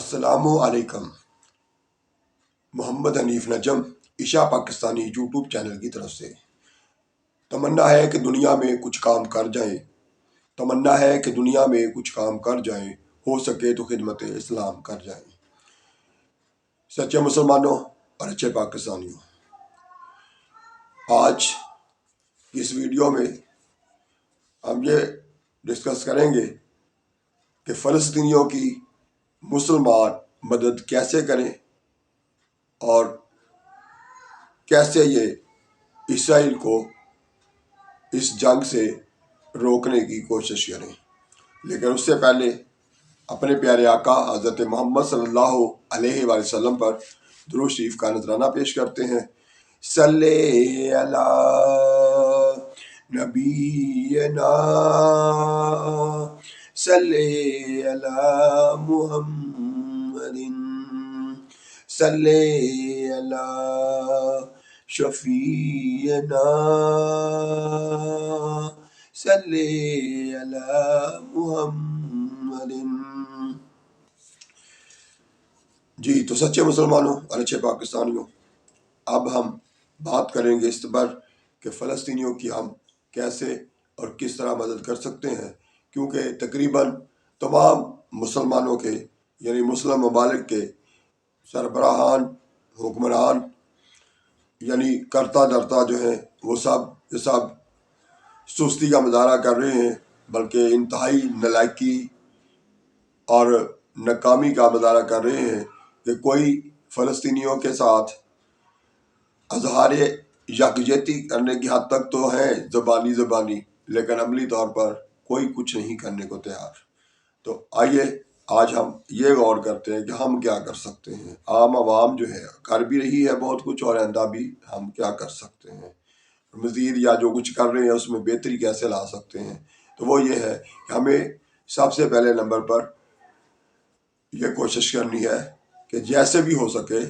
السلام علیکم۔ محمد حنیف نجم عشاء پاکستانی یوٹیوب چینل کی طرف سے تمنا ہے کہ دنیا میں کچھ کام کر جائیں، تمنا ہے کہ دنیا میں کچھ کام کر جائیں، ہو سکے تو خدمت اسلام کر جائیں۔ سچے مسلمانوں اور اچھے پاکستانیوں، آج اس ویڈیو میں ہم یہ ڈسکس کریں گے کہ فلسطینیوں کی مسلمان مدد کیسے کریں اور کیسے یہ اسرائیل کو اس جنگ سے روکنے کی کوشش کریں۔ لیکن اس سے پہلے اپنے پیارے آقا حضرت محمد صلی اللہ علیہ وآلہ وسلم پر درود شریف کا نذرانہ پیش کرتے ہیں۔ صلی علی نبینا صلی علی محمد صلی علی شفیعنا صلی علی محمد۔ جی تو سچے مسلمانوں اور اچھے پاکستانیوں، اب ہم بات کریں گے اس پر کہ فلسطینیوں کی ہم کیسے اور کس طرح مدد کر سکتے ہیں، کیونکہ تقریباً تمام مسلمانوں کے یعنی مسلم ممالک کے سربراہان، حکمران یعنی کرتا دھرتا جو ہیں وہ سب سستی کا مظاہرہ کر رہے ہیں، بلکہ انتہائی نالائکی اور ناکامی کا مظاہرہ کر رہے ہیں کہ کوئی فلسطینیوں کے ساتھ اظہار یکجہتی کرنے کی حد تک تو ہے زبانی، لیکن عملی طور پر کوئی کچھ نہیں کرنے کو تیار۔ تو آئیے آج ہم یہ غور کرتے ہیں کہ ہم کیا کر سکتے ہیں۔ عام عوام جو ہے کر بھی رہی ہے بہت کچھ، اور آئندہ بھی ہم کیا کر سکتے ہیں مزید، یا جو کچھ کر رہے ہیں اس میں بہتری کیسے لا سکتے ہیں۔ تو وہ یہ ہے کہ ہمیں سب سے پہلے نمبر پر یہ کوشش کرنی ہے کہ جیسے بھی ہو سکے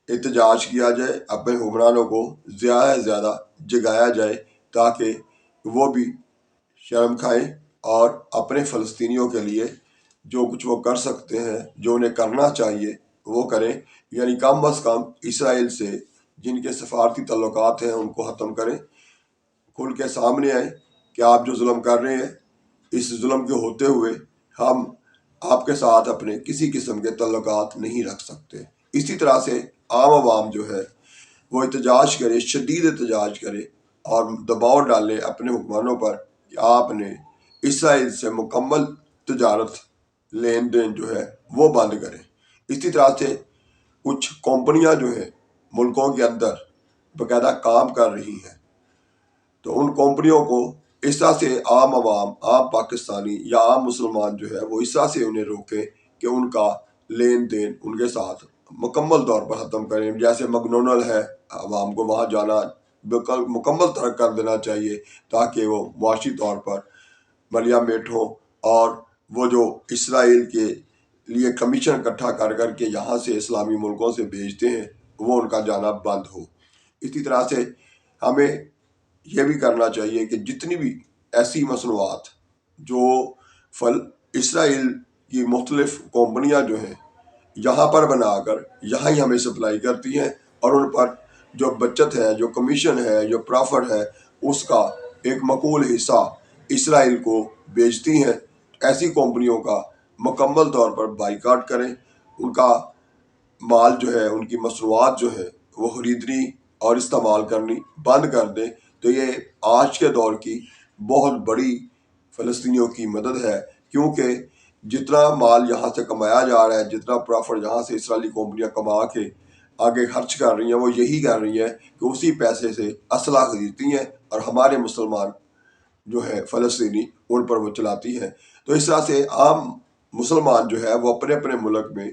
احتجاج کیا جائے، اپنے حکمرانوں کو زیادہ سے زیادہ جگایا جائے تاکہ وہ بھی شرم کھائیں اور اپنے فلسطینیوں کے لیے جو کچھ وہ کر سکتے ہیں، جو انہیں کرنا چاہیے وہ کریں، یعنی کم از کم اسرائیل سے جن کے سفارتی تعلقات ہیں ان کو ختم کریں، کھل کے سامنے آئیں کہ آپ جو ظلم کر رہے ہیں، اس ظلم کے ہوتے ہوئے ہم آپ کے ساتھ اپنے کسی قسم کے تعلقات نہیں رکھ سکتے۔ اسی طرح سے عام عوام جو ہے وہ احتجاج کرے، شدید احتجاج کرے اور دباؤ ڈالے اپنے حکمرانوں پر کہ آپ نے اسرائیل سے مکمل تجارت لین دین جو ہے وہ بند کریں۔ اسی طرح سے کچھ کمپنیاں جو ہیں ملکوں کے اندر باقاعدہ کام کر رہی ہیں، تو ان کمپنیوں کو اس طرح سے عام عوام، عام پاکستانی یا عام مسلمان جو ہے وہ اس طرح سے انہیں روکیں کہ ان کا لین دین ان کے ساتھ مکمل طور پر ختم کریں۔ جیسے مکڈونلڈ ہے، عوام کو وہاں جانا مکمل ترک کر دینا چاہیے تاکہ وہ معاشی طور پر ملیا میٹ ہوں، اور وہ جو اسرائیل کے لیے کمیشن اکٹھا کر کے یہاں سے اسلامی ملکوں سے بھیجتے ہیں وہ ان کا جانا بند ہو۔ اسی طرح سے ہمیں یہ بھی کرنا چاہیے کہ جتنی بھی ایسی مصنوعات جو اسرائیل کی مختلف کمپنیاں جو ہیں یہاں پر بنا کر یہاں ہی ہمیں سپلائی کرتی ہیں، اور ان پر جو بچت ہے، جو کمیشن ہے، جو پرافٹ ہے، اس کا ایک معقول حصہ اسرائیل کو بیچتی ہیں، ایسی کمپنیوں کا مکمل طور پر بائیکاٹ کریں، ان کا مال جو ہے، ان کی مصنوعات جو ہے وہ خریدنی اور استعمال کرنی بند کر دیں۔ تو یہ آج کے دور کی بہت بڑی فلسطینیوں کی مدد ہے، کیونکہ جتنا مال یہاں سے کمایا جا رہا ہے، جتنا پرافٹ یہاں سے اسرائیلی کمپنیاں کما کے آگے خرچ کر رہی ہیں، وہ یہی کر رہی ہیں کہ اسی پیسے سے اسلحہ خریدتی ہیں اور ہمارے مسلمان جو ہے فلسطینی ان پر وہ چلاتی ہیں۔ تو اس طرح سے عام مسلمان جو ہے وہ اپنے اپنے ملک میں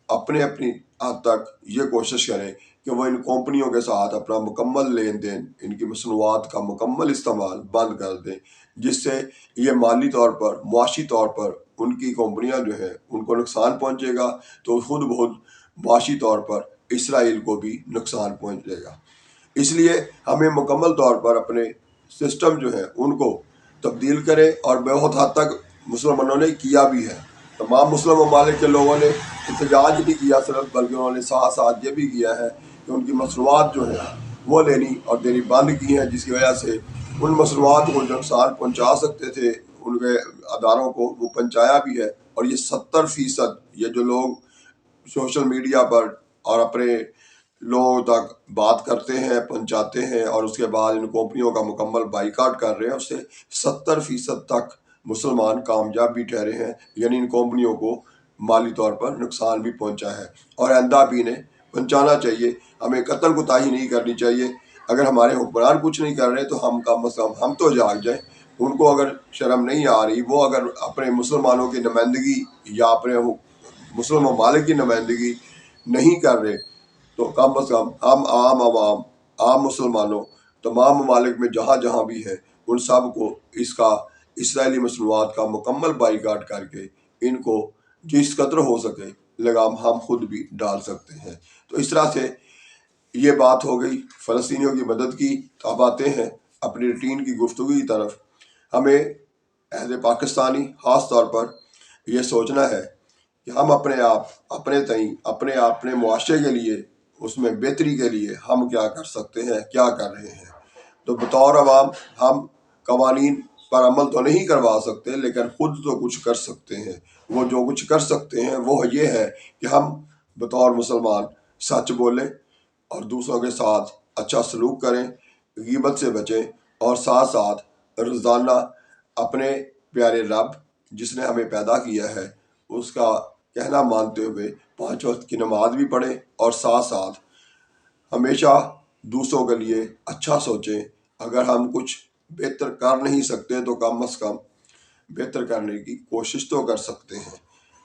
اپنی حد تک یہ کوشش کریں کہ وہ ان کمپنیوں کے ساتھ اپنا مکمل لین دین، ان کی مصنوعات کا مکمل استعمال بند کر دیں، جس سے یہ مالی طور پر، معاشی طور پر ان کی کمپنیاں جو ہے ان کو نقصان پہنچے گا، تو خود بخود معاشی طور پر اسرائیل کو بھی نقصان پہنچے گا۔ اس لیے ہمیں مکمل طور پر اپنے سسٹم جو ہے ان کو تبدیل کرے، اور بہت حد تک مسلمانوں نے کیا بھی ہے۔ तमाम मुस्लिम ममालिक के लोगों ने एहतजाज भी किया सिर्फ, बल्कि उन्होंने साथ साथ ये भी किया है कि उनकी मसनूआत जो है वो लेनी और देनी बंद की हैं, जिसकी वजह से उन मसनूआत को नुकसान पहुँचा सकते थे उनके अदारों को, वो पहुँचाया भी है। और ये 70% ये जो लोग सोशल मीडिया पर और अपने लोगों तक बात करते हैं, पहुंचाते हैं और उसके बाद इन कंपनियों का मुकम्मल बाइकाट कर रहे हैं, उससे 70% तक मुसलमान कामयाब भी ठहरे हैं, यानी इन कंपनियों को माली तौर पर नुकसान भी पहुंचा है और आइंदा भी इन्हें पहुंचाना चाहिए। हमें कतल कुताही नहीं करनी चाहिए। अगर हमारे हुक्मरान कुछ नहीं कर रहे तो हम कम अज़ कम हम तो जाग जाएं। उनको अगर शर्म नहीं आ रही, वो अगर अपने मुसलमानों की नुमाइंदगी या अपने मुस्लिम ममालिक की नुमाइंदगी नहीं कर रहे, तो कम अज़ कम हम आम आवाम, आम मुसलमानों, तमाम ममालिक में जहाँ जहाँ भी है, उन सब को इसका इसराइली मसनूआत का मुकम्मल बाइकाट करके इनको जिस कदर हो सके लगाम हम खुद भी डाल सकते हैं। तो इस तरह से ये बात हो गई फ़लस्तीनियों की मदद की। तो अब आते हैं अपनी रूटीन की गुफ्तगू की तरफ। हमें एज ए पाकिस्तानी ख़ास तौर पर यह सोचना है कि हम अपने आप, अपने तई, अपने मुआशरे के लिए, उसमें बेहतरी के लिए हम क्या कर सकते हैं, क्या कर रहे हैं। तो बतौर अवाम हम कवानीन पर अमल तो नहीं करवा सकते, लेकिन खुद तो कुछ कर सकते हैं। वो जो कुछ कर सकते हैं वो ये है कि हम बतौर मुसलमान सच बोलें और दूसरों के साथ अच्छा सलूक करें, गीबत से बचें और साथ साथ रोज़ाना अपने प्यारे रब जिसने हमें पैदा किया है उसका कहना मानते हुए 5 वक्त की नमाज भी पढ़ें और साथ साथ हमेशा दूसरों के लिए अच्छा सोचें। अगर हम कुछ बेहतर कर नहीं सकते तो कम अज़ कम बेहतर करने की कोशिश तो कर सकते हैं।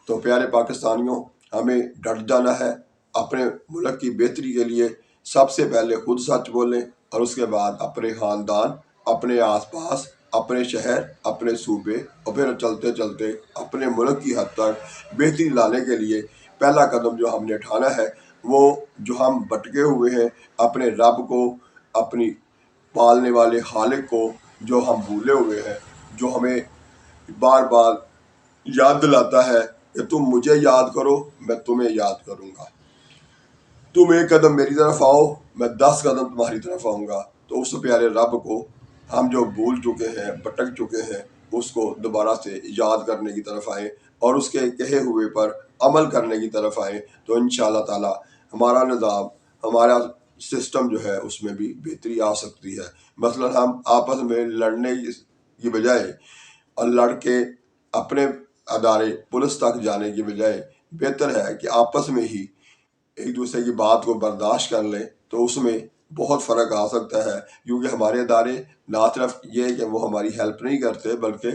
तो प्यारे पाकिस्तानियों, हमें डट जाना है अपने मुल्क की बेहतरी के लिए। सबसे पहले खुद सच बोलें और उसके बाद अपने ख़ानदान, अपने आसपास, अपने शहर, अपने सूबे और फिर चलते चलते अपने मुल्क की हद तक बेहतरी लाने के लिए पहला कदम जो हमने उठाना है, वो जो हम भटके हुए हैं अपने रब को, अपनी पालने वाले खालिक को जो हम भूले हुए हैं, जो हमें बार बार याद दिलाता है कि तुम मुझे याद करो, मैं तुम्हें याद करूंगा, तुम एक कदम मेरी तरफ आओ, मैं 10 कदम तुम्हारी तरफ आऊंगा। तो उस प्यारे रब को हम जो भूल चुके हैं, भटक चुके हैं, उसको दोबारा से याद करने की तरफ आए और उसके कहे हुए पर अमल करने की तरफ आए। तो इंशाअल्लाह ताला हमारा निज़ाम, हमारा सिस्टम जो है उसमें भी बेहतरी आ सकती है। मसलन हम आपस में लड़ने की बजाय और लड़के अपने अदारे पुलिस तक जाने की बजाय बेहतर है कि आपस में ही एक दूसरे की बात को बर्दाश्त कर लें, तो उसमें बहुत फ़र्क आ सकता है। क्योंकि हमारे अदारे ना सिर्फ ये है कि वो हमारी हेल्प नहीं करते, बल्कि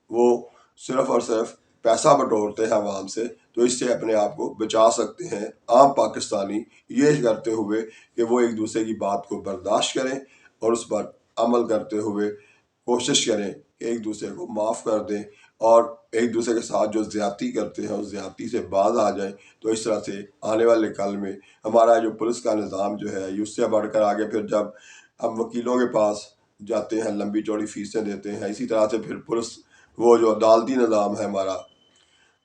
वो सिर्फ और सिर्फ पैसा बटोरते हैं आवाम से। तो इससे अपने आप को बचा सकते हैं आम पाकिस्तानी ये करते हुए कि वो एक दूसरे की बात को बर्दाश्त करें और उस पर अमल करते हुए कोशिश करें कि एक दूसरे को माफ़ कर दें और एक दूसरे के साथ जो ज़्यादती करते हैं उस ज़्यादती से बाज आ जाएं। तो इस तरह से आने वाले कल में हमारा जो पुलिस का निज़ाम जो है उससे बढ़कर आगे फिर जब हम वकीलों के पास जाते हैं, लंबी चौड़ी फीसें देते हैं, इसी तरह से फिर पुलिस वो जो अदालती निज़ाम है हमारा,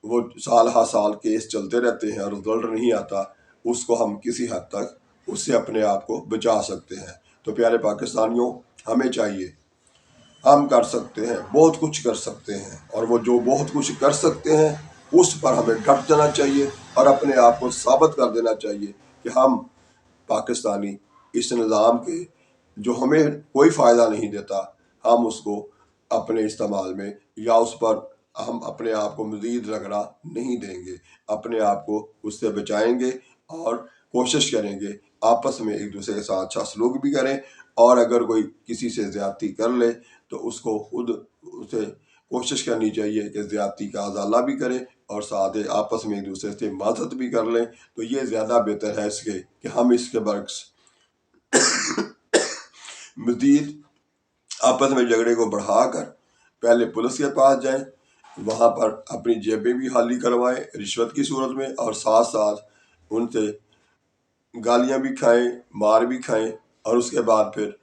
वो साल हर साल केस चलते रहते हैं और रिजल्ट नहीं आता, उसको हम किसी हद तक उससे अपने आप को बचा सकते हैं। तो प्यारे पाकिस्तानियों, हमें चाहिए, हम कर सकते हैं, बहुत कुछ कर सकते हैं और वो जो बहुत कुछ कर सकते हैं उस पर हमें डट जाना चाहिए और अपने आप को साबित कर देना चाहिए कि हम पाकिस्तानी इस निज़ाम के जो हमें कोई फ़ायदा नहीं देता, हम उसको अपने इस्तेमाल में या उस पर हम अपने आप को मज़ीद रगड़ा नहीं देंगे, अपने आप को उससे बचाएंगे और कोशिश करेंगे आपस में एक दूसरे के साथ अच्छा सलूक भी करें। और अगर कोई किसी से ज़्यादती कर ले तो उसको खुद उसे कोशिश करनी चाहिए कि ज़्यादती का अज़ाला भी करे और साथ ही आपस में एक दूसरे से मदद भी कर लें। तो ये ज़्यादा बेहतर है इसके कि हम इसके बरक्स मज़ीद आपस में झगड़े को बढ़ाकर पहले पुलिस के पास जाएं, वहाँ पर अपनी जेबें भी खाली करवाएं रिश्वत की सूरत में और साथ साथ उनसे गालियाँ भी खाएं, मार भी खाएं और उसके बाद फिर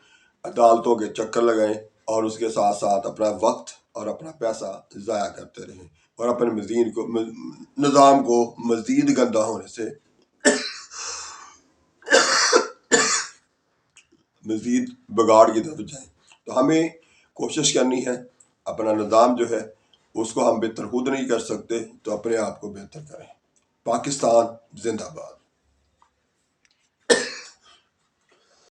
अदालतों के चक्कर लगाएं और उसके साथ साथ अपना वक्त और अपना पैसा ज़ाया करते रहें। اور اپنے نظام کو مزید گندہ ہونے سے مزید بگاڑ کی طرف جائیں۔ تو ہمیں کوشش کرنی ہے، اپنا نظام جو ہے اس کو ہم بہتر خود نہیں کر سکتے تو اپنے آپ کو بہتر کریں۔ پاکستان زندہ باد۔